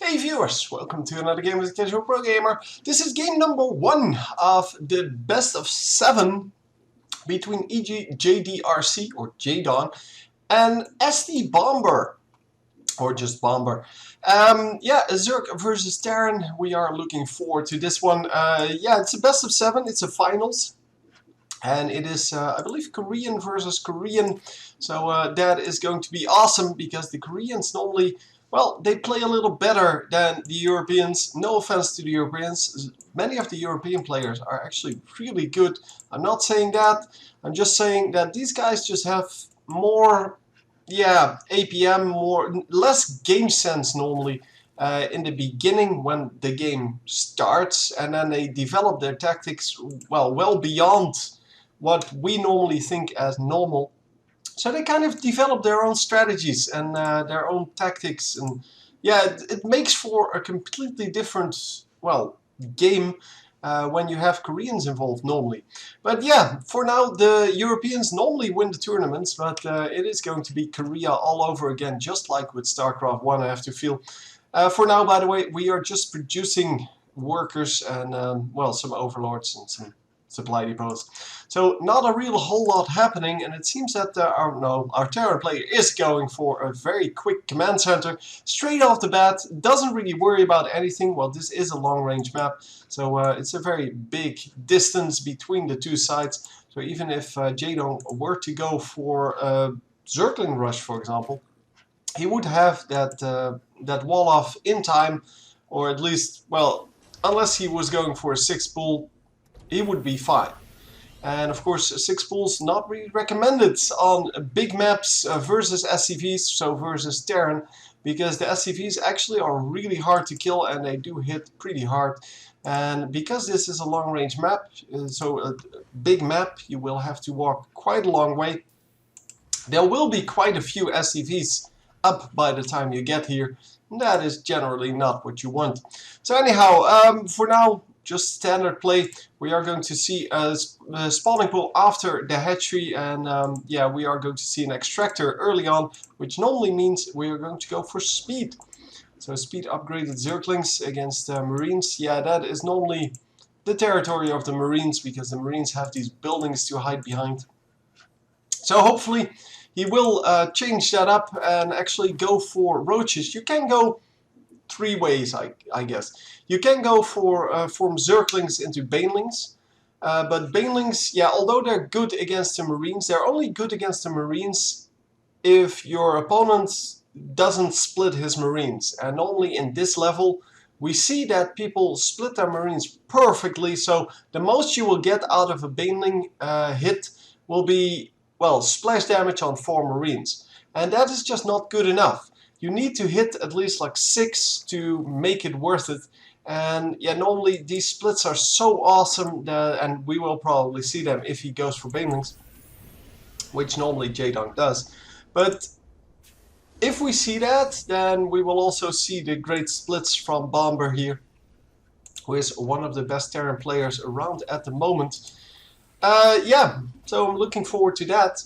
Hey viewers, welcome to another game with a Casual Pro Gamer. This is game number 1 of the best of 7 between JDRC or Jaedong and SD Bomber, or just Bomber. Yeah, Zerg versus Terran. We are looking forward to this one. Yeah, it's a best of 7. It's a finals. And it is, I believe, Korean versus Korean. So that is going to be awesome because the Koreans normally, well, they play a little better than the Europeans. No offense to the Europeans. Many of the European players are actually really good. I'm not saying that. I'm just saying that these guys just have more, yeah, APM, less game sense normally. In the beginning when the game starts, and then they develop their tactics well beyond what we normally think as normal. So they kind of develop their own strategies and their own tactics, and yeah, it makes for a completely different, well, game when you have Koreans involved normally. But yeah, for now the Europeans normally win the tournaments, but it is going to be Korea all over again, just like with StarCraft 1, I have to feel. For now, by the way, we are just producing workers and, well, some overlords and some supply depots. So not a real whole lot happening, and it seems that our Terran player is going for a very quick command center straight off the bat. Doesn't really worry about anything. Well, this is a long-range map, so it's a very big distance between the two sides. So even if Jaedong were to go for a Zergling rush, for example, he would have that wall off in time, or at least, well, unless he was going for a 6-pool, he would be fine. And of course, 6 pools not really recommended on big maps versus SCVs, so versus Terran, because the SCVs actually are really hard to kill and they do hit pretty hard. And because this is a long-range map, so a big map, you will have to walk quite a long way. There will be quite a few SCVs up by the time you get here. That is generally not what you want. So anyhow, for now, just standard play. We are going to see a spawning pool after the hatchery, and yeah, we are going to see an extractor early on, which normally means we are going to go for speed. So speed upgraded Zerglings against Marines. Yeah, that is normally the territory of the Marines, because the Marines have these buildings to hide behind. So hopefully he will change that up and actually go for roaches. You can go 3 ways, I guess. You can go for form Zerglings into Banelings, but Banelings, yeah, although they're good against the Marines, they're only good against the Marines if your opponent doesn't split his Marines. And normally in this level, we see that people split their Marines perfectly, so the most you will get out of a Baneling hit will be, well, splash damage on 4 Marines. And that is just not good enough. You need to hit at least like 6 to make it worth it. And yeah, normally these splits are so awesome, and we will probably see them if he goes for Banelings, which normally Jaedong does. But if we see that, then we will also see the great splits from Bomber here, who is one of the best Terran players around at the moment. Yeah, so I'm looking forward to that.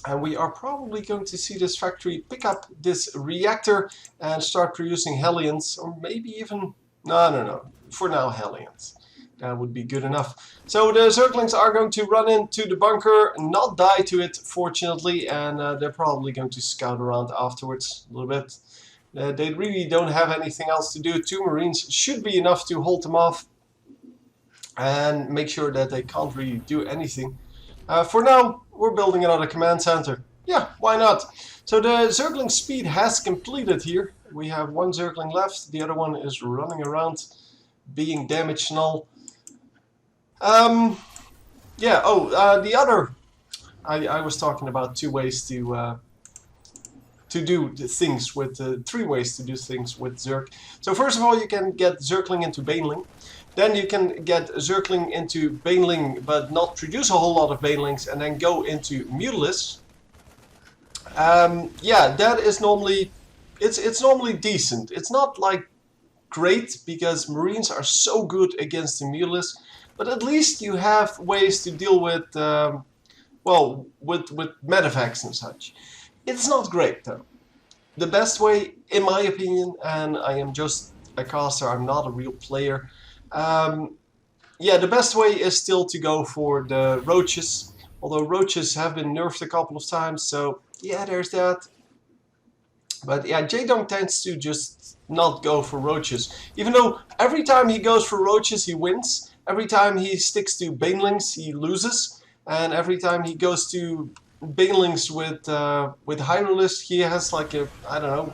And we are probably going to see this factory pick up this reactor and start producing Hellions, or maybe even, no, for now Hellions. That would be good enough. So the Zerglings are going to run into the bunker, not die to it, fortunately, and they're probably going to scout around afterwards a little bit. They really don't have anything else to do. 2 Marines should be enough to hold them off and make sure that they can't really do anything. For now, we're building another command center. Yeah, why not? So the Zergling speed has completed here. We have 1 Zergling left. The other one is running around, being damaged null. Yeah, the other... I was talking about 2 ways to do things with... 3 ways to do things with Zerg. So first of all, you can get Zergling into Baneling. Then you can get Zergling into Baneling, but not produce a whole lot of Banelings, and then go into Mutalisk. Yeah, that is normally, it's normally decent. It's not like great, because Marines are so good against the Mutalisk, but at least you have ways to deal with, well, with medevacs and such. It's not great though. the best way, in my opinion, and I am just a caster, I'm not a real player. Yeah, the best way is still to go for the roaches, although roaches have been nerfed a couple of times, so yeah, there's that. But yeah, Jaedong tends to just not go for roaches, even though every time he goes for roaches he wins, every time he sticks to banelings he loses, and every time he goes to banelings with Hyrule, he has like a, I don't know,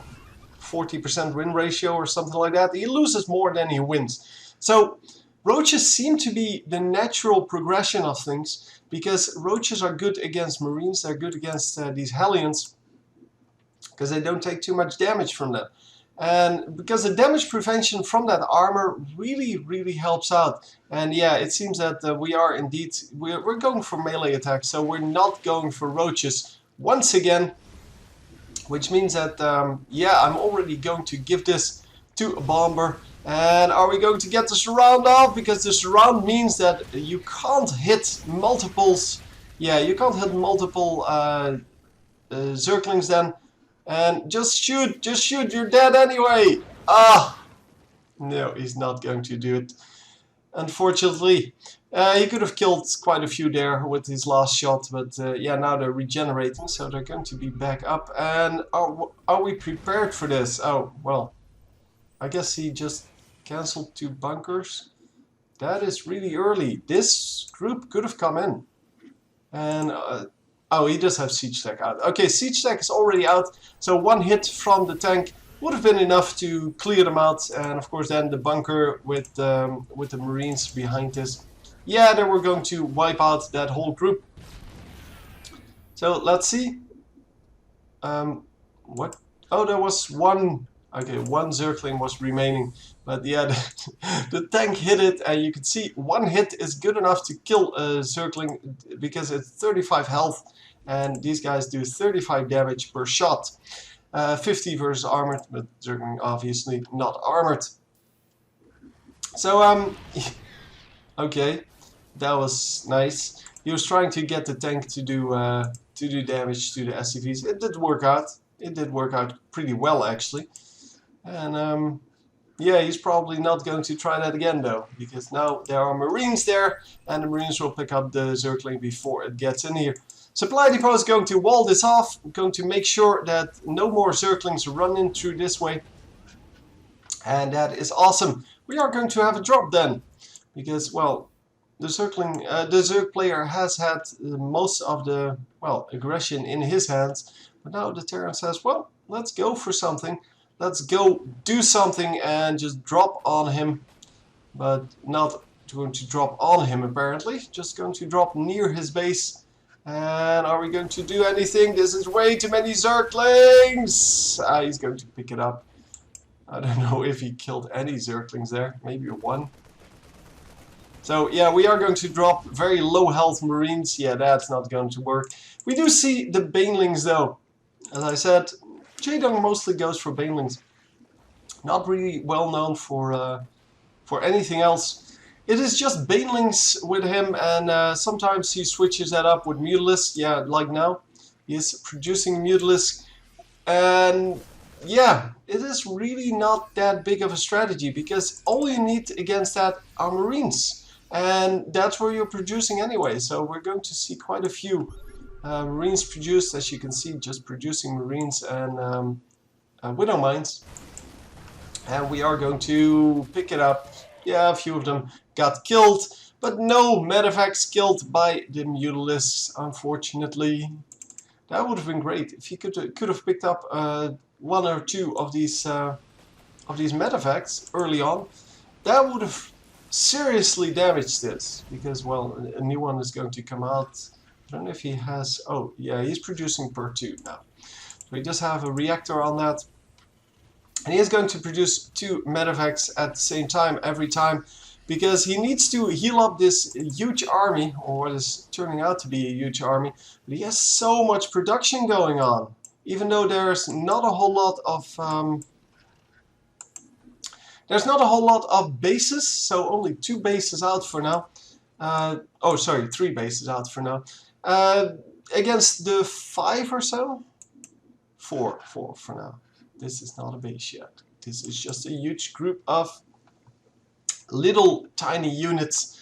40% win ratio or something like that. He loses more than he wins. So roaches seem to be the natural progression of things, because roaches are good against marines, they're good against these Hellions, because they don't take too much damage from them. And because the damage prevention from that armor really helps out. And yeah, it seems that we are indeed, we're going for melee attacks, so we're not going for roaches once again. Which means that, yeah, I'm already going to give this to a bomber. And are we going to get the surround off? Because the surround means that you can't hit multiples. Yeah, you can't hit multiple Zerglings then. And just shoot, you're dead anyway. Ah! No, he's not going to do it. Unfortunately. He could have killed quite a few there with his last shot, but yeah, now they're regenerating, so they're going to be back up. And are we prepared for this? Oh, well, I guess he just cancelled 2 bunkers. That is really early. This group could have come in. And, oh, he does have Siege Tech out. Okay, Siege Tech is already out, so 1 hit from the tank would have been enough to clear them out. And of course then the bunker with the Marines behind this. Yeah, they were going to wipe out that whole group. So let's see. What? Oh, there was 1. Okay, 1 Zergling was remaining. But yeah, the tank hit it, and you can see 1 hit is good enough to kill a Zergling, because it's 35 health, and these guys do 35 damage per shot. 50 versus armored, but Zergling obviously not armored. So okay, that was nice. He was trying to get the tank to do damage to the SCVs. It did work out. It did work out pretty well actually. And yeah, he's probably not going to try that again though, because now there are Marines there, and the Marines will pick up the Zergling before it gets in here. Supply depot is going to wall this off, going to make sure that no more Zerglings run in through this way. And that is awesome. We are going to have a drop then, because, well, the Zerg player has had most of the, well, aggression in his hands. But now the Terran says, well, let's go for something. Let's go do something and just drop on him. But not going to drop on him apparently, just going to drop near his base. And are we going to do anything? This is way too many Zerglings! Ah, he's going to pick it up. I don't know if he killed any Zerglings there. Maybe 1. So yeah, we are going to drop very low health Marines. Yeah, that's not going to work. We do see the Banelings though. As I said, Jaedong mostly goes for Banelings. Not really well known for anything else. It is just Banelings with him, and sometimes he switches that up with Mutalisk. Yeah, like now. He is producing Mutalisk. And yeah, it is really not that big of a strategy, because all you need against that are Marines. And that's where you're producing anyway. So we're going to see quite a few Marines produced, as you can see, just producing Marines and Widow Mines. And we are going to pick it up. Yeah, a few of them got killed, but no medevacs killed by the Mutalisks, unfortunately. That would have been great if he could have picked up 1 or 2 of these medevacs early on. That would have seriously damaged this, because, well, a new one is going to come out. I don't know if he has. Oh yeah, he's producing per 2 now, so he does have a reactor on that. And he is going to produce 2 medevacs at the same time every time, because he needs to heal up this huge army, or what is turning out to be a huge army. But he has so much production going on, even though there's not a whole lot of bases. So only 2 bases out for now. Oh, sorry, 3 bases out for now. Against the 5 or so, 4 for now. this is not a base yet. This is just a huge group of little tiny units.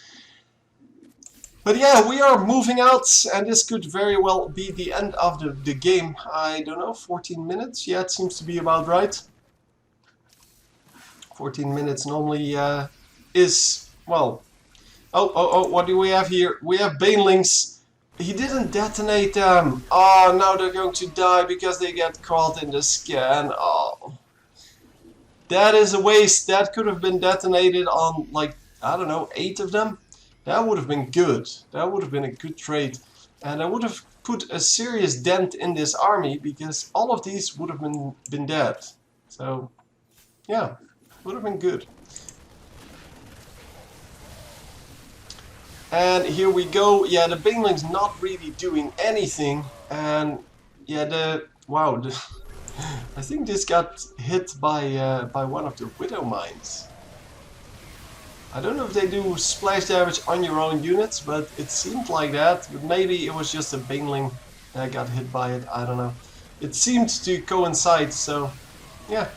But yeah, we are moving out, and this could very well be the end of the game. I don't know, 14 minutes? Yeah, it seems to be about right. 14 minutes normally is, well... Oh, what do we have here? We have banelings. He didn't detonate them. Oh, now they're going to die because they get caught in the scan. Oh. That is a waste. That could have been detonated on, like, I don't know, 8 of them. That would have been good. That would have been a good trade. And I would have put a serious dent in this army because all of these would have been dead. So, yeah, would have been good. And here we go. Yeah, the baneling's not really doing anything. And yeah, wow, I think this got hit by one of the widow mines. I don't know if they do splash damage on your own units, but it seemed like that. But maybe it was just a baneling that got hit by it. I don't know. It seemed to coincide. So yeah,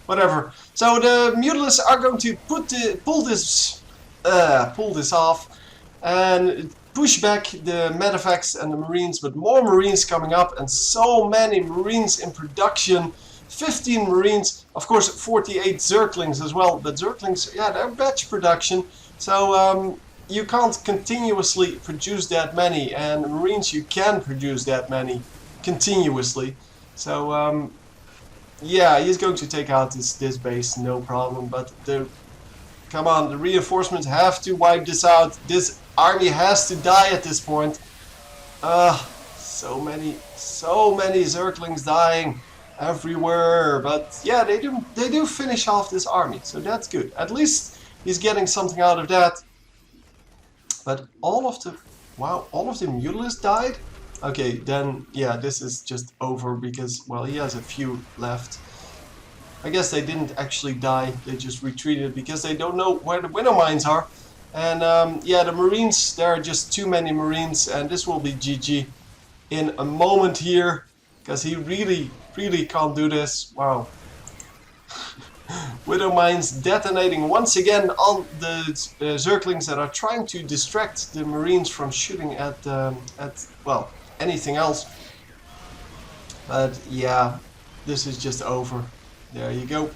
whatever. So the Mutalisks are going to pull this off. And push back the medevacs and the marines, but more marines coming up, and so many marines in production. 15 marines, of course 48 Zerglings as well, but Zerglings, yeah, they're batch production, so you can't continuously produce that many, and marines you can produce that many continuously. So yeah, he's going to take out this base, no problem, but come on, the reinforcements have to wipe this out. This army has to die at this point. So many Zerglings dying everywhere. But yeah, they do finish off this army, so that's good. At least he's getting something out of that. But all of the Mutalisks died. Okay, then yeah, this is just over because, well, he has a few left. I guess they didn't actually die, they just retreated because they don't know where the widow mines are. And yeah, the marines, there are just too many marines, and this will be GG in a moment here, because he really can't do this. Wow. Widow mines detonating once again on the Zerglings that are trying to distract the marines from shooting at well, anything else. But yeah, this is just over. There you go.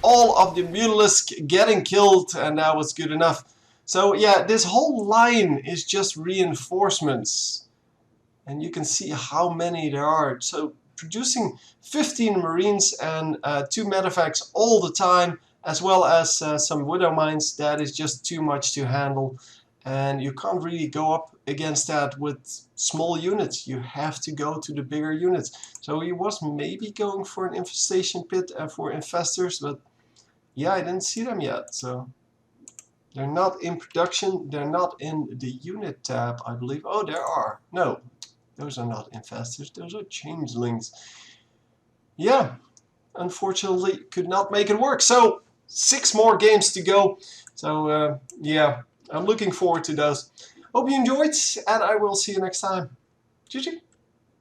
All of the Mutalisks getting killed, and that was good enough. So yeah, this whole line is just reinforcements. And you can see how many there are. So producing 15 marines and 2 medevacs all the time, as well as some widow mines, that is just too much to handle. And you can't really go up against that with small units. You have to go to the bigger units. So he was maybe going for an infestation pit for infestors, but yeah, I didn't see them yet. So they're not in production. They're not in the unit tab, I believe. Oh, there are. No, those are not infestors. Those are changelings. Yeah, unfortunately, could not make it work. So 6 more games to go. So yeah, I'm looking forward to those. Hope you enjoyed, and I will see you next time. GG.